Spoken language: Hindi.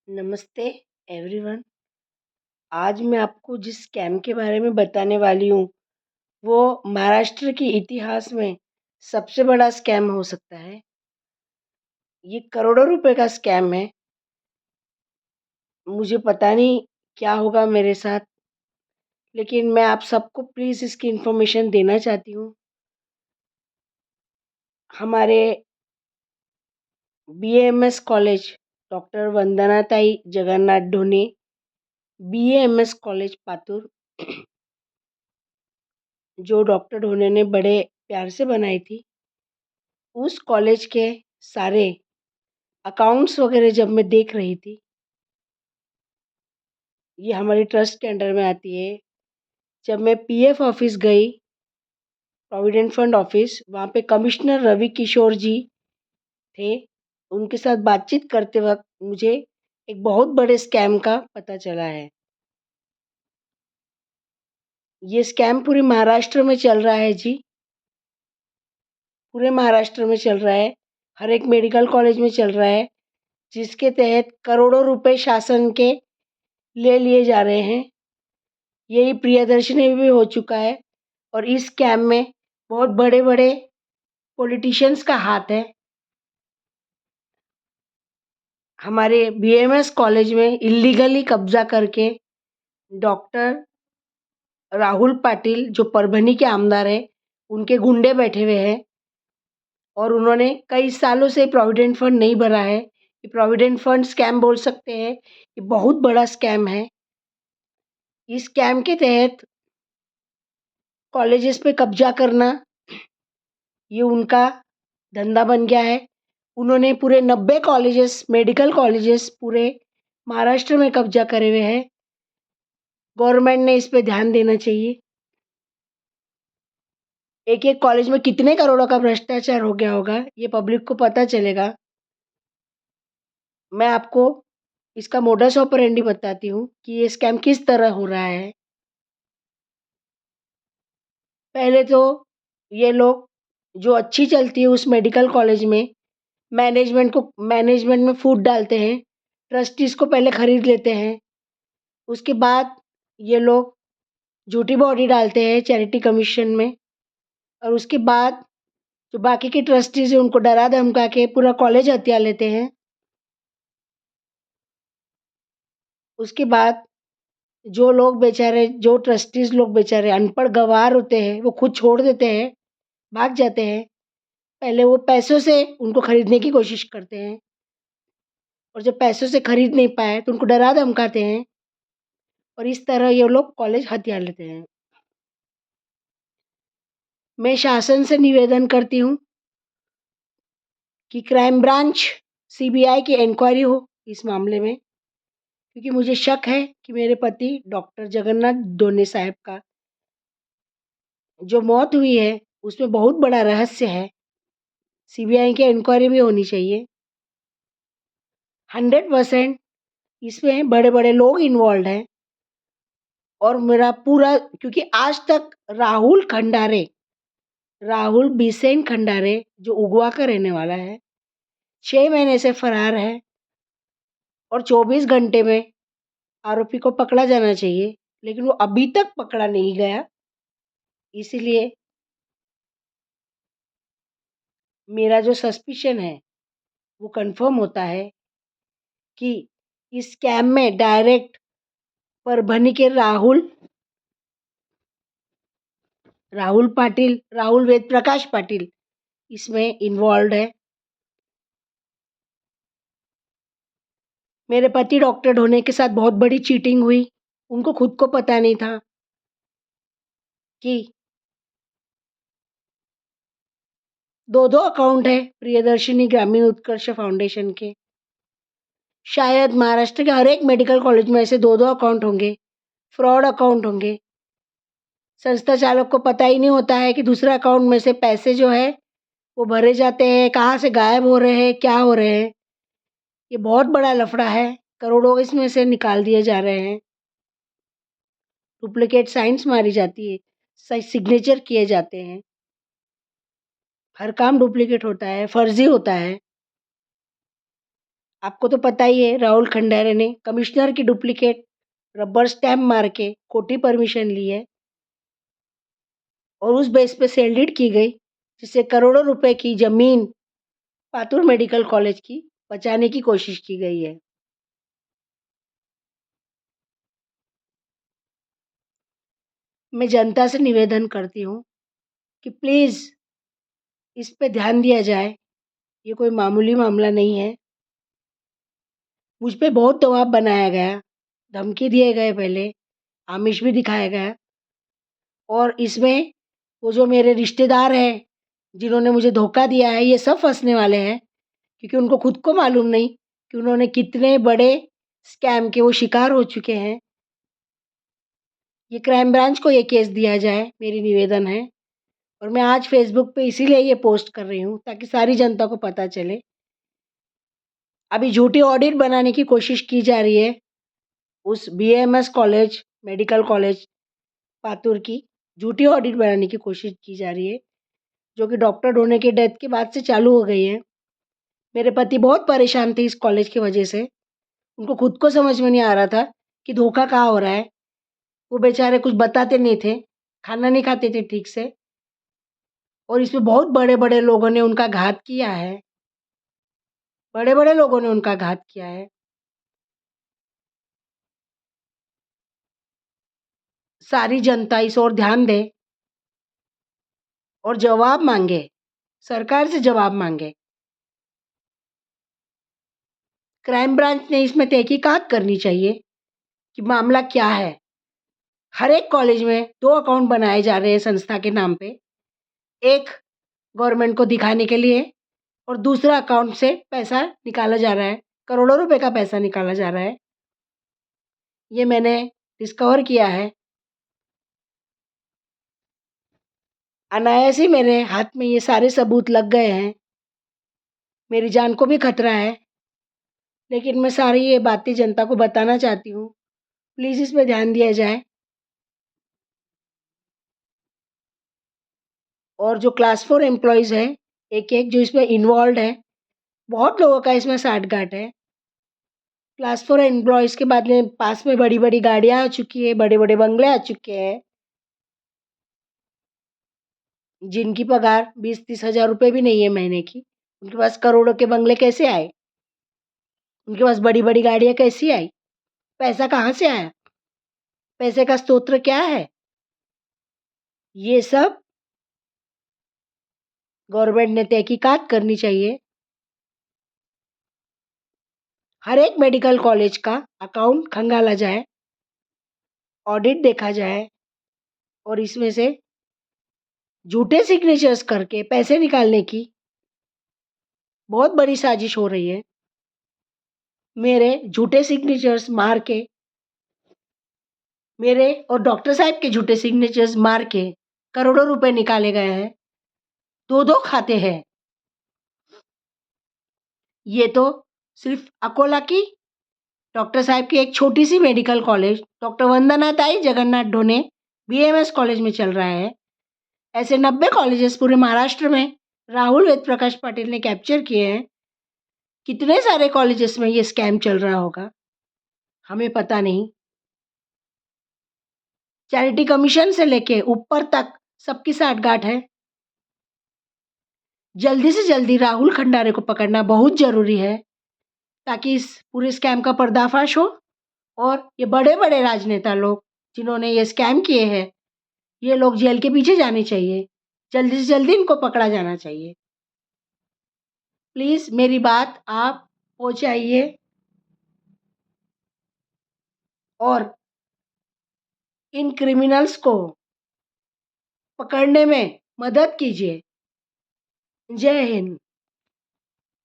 नमस्ते एवरीवन। आज मैं आपको जिस स्कैम के बारे में बताने वाली हूँ, वो महाराष्ट्र के इतिहास में सबसे बड़ा स्कैम हो सकता है। ये करोड़ों रुपए का स्कैम है। मुझे पता नहीं क्या होगा मेरे साथ, लेकिन मैं आप सबको प्लीज़ इसकी इन्फॉर्मेशन देना चाहती हूँ। हमारे बीएएमएस कॉलेज डॉक्टर वंदनाताई जगन्नाथ ढोने बीएएमएस कॉलेज पातुर जो डॉक्टर ढोने ने बड़े प्यार से बनाई थी, उस कॉलेज के सारे अकाउंट्स वगैरह जब मैं देख रही थी, ये हमारी ट्रस्ट के अंडर में आती है। जब मैं पीएफ ऑफिस गई, प्रोविडेंट फंड ऑफिस, वहाँ पे कमिश्नर रवि किशोर जी थे। उनके साथ बातचीत करते वक़्त मुझे एक बहुत बड़े स्कैम का पता चला है। ये स्कैम पूरे महाराष्ट्र में चल रहा है जी, पूरे महाराष्ट्र में चल रहा है। हर एक मेडिकल कॉलेज में चल रहा है, जिसके तहत करोड़ों रुपए शासन के ले लिए जा रहे हैं। यही प्रियदर्शनी में भी हो चुका है और इस स्कैम में बहुत बड़े-बड़े पॉलिटिशियंस का हाथ है। हमारे बीएमएस कॉलेज में इल्लीगली कब्जा करके डॉक्टर राहुल पाटिल जो परभनी के आमदार हैं, उनके गुंडे बैठे हुए हैं और उन्होंने कई सालों से प्रोविडेंट फंड नहीं भरा है। ये प्रोविडेंट फंड स्कैम बोल सकते हैं, ये बहुत बड़ा स्कैम है। इस स्कैम के तहत कॉलेजेस पे कब्जा करना, ये उनका धंधा बन गया है। उन्होंने पूरे 90 कॉलेजेस, मेडिकल कॉलेजेस पूरे महाराष्ट्र में कब्जा करे हुए हैं। गवर्नमेंट ने इस पे ध्यान देना चाहिए। एक-एक कॉलेज में कितने करोड़ों का भ्रष्टाचार हो गया होगा, ये पब्लिक को पता चलेगा। मैं आपको इसका मोडस ऑपरेंडी बताती हूँ कि ये स्कैम किस तरह हो रहा है। पहले तो ये लोग जो अच्छी चलती है उस मेडिकल कॉलेज में मैनेजमेंट में फूट डालते हैं, ट्रस्टीज़ को पहले खरीद लेते हैं। उसके बाद ये लोग झूठी बॉडी डालते हैं चैरिटी कमीशन में और उसके बाद जो बाकी के ट्रस्टीज़ हैं उनको डरा धमका के पूरा कॉलेज हथिया लेते हैं। उसके बाद जो ट्रस्टीज़ लोग बेचारे अनपढ़ गँवार होते हैं, वो खुद छोड़ देते हैं, भाग जाते हैं। पहले वो पैसों से उनको खरीदने की कोशिश करते हैं और जब पैसों से खरीद नहीं पाए तो उनको डरा धमकाते हैं और इस तरह ये लोग कॉलेज हथिया लेते हैं। मैं शासन से निवेदन करती हूँ कि क्राइम ब्रांच, सीबीआई की इंक्वायरी हो इस मामले में, क्योंकि मुझे शक है कि मेरे पति डॉक्टर जगन्नाथ डोने साहब का जो मौत हुई है, उसमें बहुत बड़ा रहस्य है। सीबीआई की इंक्वायरी भी होनी चाहिए। 100% इसमें बड़े-बड़े लोग इन्वॉल्वड हैं और मेरा पूरा, क्योंकि आज तक राहुल बिसेन खंडारे जो उगवा का रहने वाला है, 6 महीने से फरार है और 24 घंटे में आरोपी को पकड़ा जाना चाहिए, लेकिन वो अभी तक पकड़ा नहीं गया। इसीलिए मेरा जो सस्पिशन है, वो कन्फर्म होता है कि इस स्कैम में डायरेक्ट परभनी के राहुल वेद प्रकाश पाटिल इसमें इन्वॉल्वड है। मेरे पति डॉक्टर ढोने के साथ बहुत बड़ी चीटिंग हुई। उनको खुद को पता नहीं था कि 2-2 अकाउंट है प्रियदर्शिनी ग्रामीण उत्कर्ष फाउंडेशन के। शायद महाराष्ट्र के हर एक मेडिकल कॉलेज में ऐसे 2-2 अकाउंट होंगे, फ्रॉड अकाउंट होंगे। संस्था चालक को पता ही नहीं होता है कि दूसरे अकाउंट में से पैसे जो है वो भरे जाते हैं, कहाँ से गायब हो रहे हैं, क्या हो रहे हैं। ये बहुत बड़ा लफड़ा है, करोड़ों इसमें से निकाल दिए जा रहे हैं। डुप्लीकेट साइन्स मारी जाती है, सही सिग्नेचर किए जाते हैं। हर काम डुप्लीकेट होता है, फर्जी होता है। आपको तो पता ही है, राहुल खंडारे ने कमिश्नर की डुप्लीकेट रबर स्टैम्प मार के खोटी परमिशन ली है और उस बेस पे सेल डीड की गई, जिससे करोड़ों रुपए की ज़मीन पातुर मेडिकल कॉलेज की बचाने की कोशिश की गई है। मैं जनता से निवेदन करती हूँ कि प्लीज़ इस पे ध्यान दिया जाए, ये कोई मामूली मामला नहीं है। मुझ पे बहुत दबाव बनाया गया, धमकी दिए गए पहले, आमिष भी दिखाया गया और इसमें वो जो मेरे रिश्तेदार हैं, जिन्होंने मुझे धोखा दिया है, ये सब फँसने वाले हैं, क्योंकि उनको खुद को मालूम नहीं कि उन्होंने कितने बड़े स्कैम के वो शिकार हो चुके हैं। ये क्राइम ब्रांच को ये केस दिया जाए, मेरी निवेदन है और मैं आज फ़ेसबुक पे इसीलिए ये पोस्ट कर रही हूँ, ताकि सारी जनता को पता चले। अभी झूठी ऑडिट बनाने की कोशिश की जा रही है, उस BMS college, medical college Patur की झूठी ऑडिट बनाने की कोशिश की जा रही है, जो कि डॉक्टर ढूँढने की डेथ के बाद से चालू हो गई है। मेरे पति बहुत परेशान थे इस कॉलेज की वजह से। उनको खुद को समझ में नहीं आ रहा था कि धोखा कहाँ हो रहा है। वो बेचारे कुछ बताते नहीं थे, खाना नहीं खाते थे ठीक से और इसमें बहुत बड़े-बड़े लोगों ने उनका घात किया है। बड़े-बड़े लोगों ने उनका घात किया है। सारी जनता इस ओर ध्यान दे और जवाब माँगे, सरकार से जवाब माँगे। क्राइम ब्रांच ने इसमें तहकीकात करनी चाहिए कि मामला क्या है। हर एक कॉलेज में 2 अकाउंट बनाए जा रहे हैं संस्था के नाम पे। एक गवर्नमेंट को दिखाने के लिए और दूसरा अकाउंट से पैसा निकाला जा रहा है, करोड़ों रुपए का पैसा निकाला जा रहा है। ये मैंने डिस्कवर किया है। अनायास ही मेरे हाथ में ये सारे सबूत लग गए हैं। मेरी जान को भी खतरा है, लेकिन मैं सारी ये बातें जनता को बताना चाहती हूँ। प्लीज़ इस पे ध्यान दिया जाए और जो क्लास 4 एम्प्लॉइज़ हैं, एक-एक जो इसमें इन्वॉल्व्ड हैं, बहुत लोगों का इसमें साठ-गाँठ है। क्लास 4 एम्प्लॉइज़ के बाद में पास में बड़ी-बड़ी गाड़ियाँ आ चुकी हैं, बड़े-बड़े बंगले आ चुके हैं, जिनकी पगार 20-30 हज़ार रुपए भी नहीं है महीने की। उनके पास करोड़ों के बंगले कैसे आए? उनके पास बड़ी-बड़ी गाड़ियाँ कैसी आई? पैसा कहाँ से आया? पैसे का स्रोत क्या है? ये सब गवर्नमेंट ने तहकीकात करनी चाहिए। हर एक मेडिकल कॉलेज का अकाउंट खंगाला जाए, ऑडिट देखा जाए और इसमें से झूठे सिग्नेचर्स करके पैसे निकालने की बहुत बड़ी साजिश हो रही है। मेरे झूठे सिग्नेचर्स मार के मेरे और डॉक्टर साहब के झूठे सिग्नेचर्स मार के करोड़ों रुपए निकाले गए हैं। 2-2 खाते हैं। ये तो सिर्फ़ अकोला की डॉक्टर साहब की एक छोटी-सी मेडिकल कॉलेज, डॉक्टर वंदना ताई जगन्नाथ ढोने बीएमएस कॉलेज में चल रहा है। ऐसे 90 कॉलेजेस पूरे महाराष्ट्र में राहुल वेद प्रकाश पाटिल ने कैप्चर किए हैं। कितने सारे कॉलेजेस में ये स्कैम चल रहा होगा, हमें पता नहीं। चैरिटी कमीशन से लेके ऊपर तक सबकी साठगांठ है। जल्दी से जल्दी राहुल खंडारे को पकड़ना बहुत ज़रूरी है, ताकि इस पूरे स्कैम का पर्दाफ़ाश हो और ये बड़े-बड़े राजनेता लोग, जिन्होंने ये स्कैम किए हैं, ये लोग जेल के पीछे जाने चाहिए। जल्दी से जल्दी इनको पकड़ा जाना चाहिए। प्लीज़ मेरी बात आप पहुँचाइए और इन क्रिमिनल्स को पकड़ने में मदद कीजिए। जय हिंद।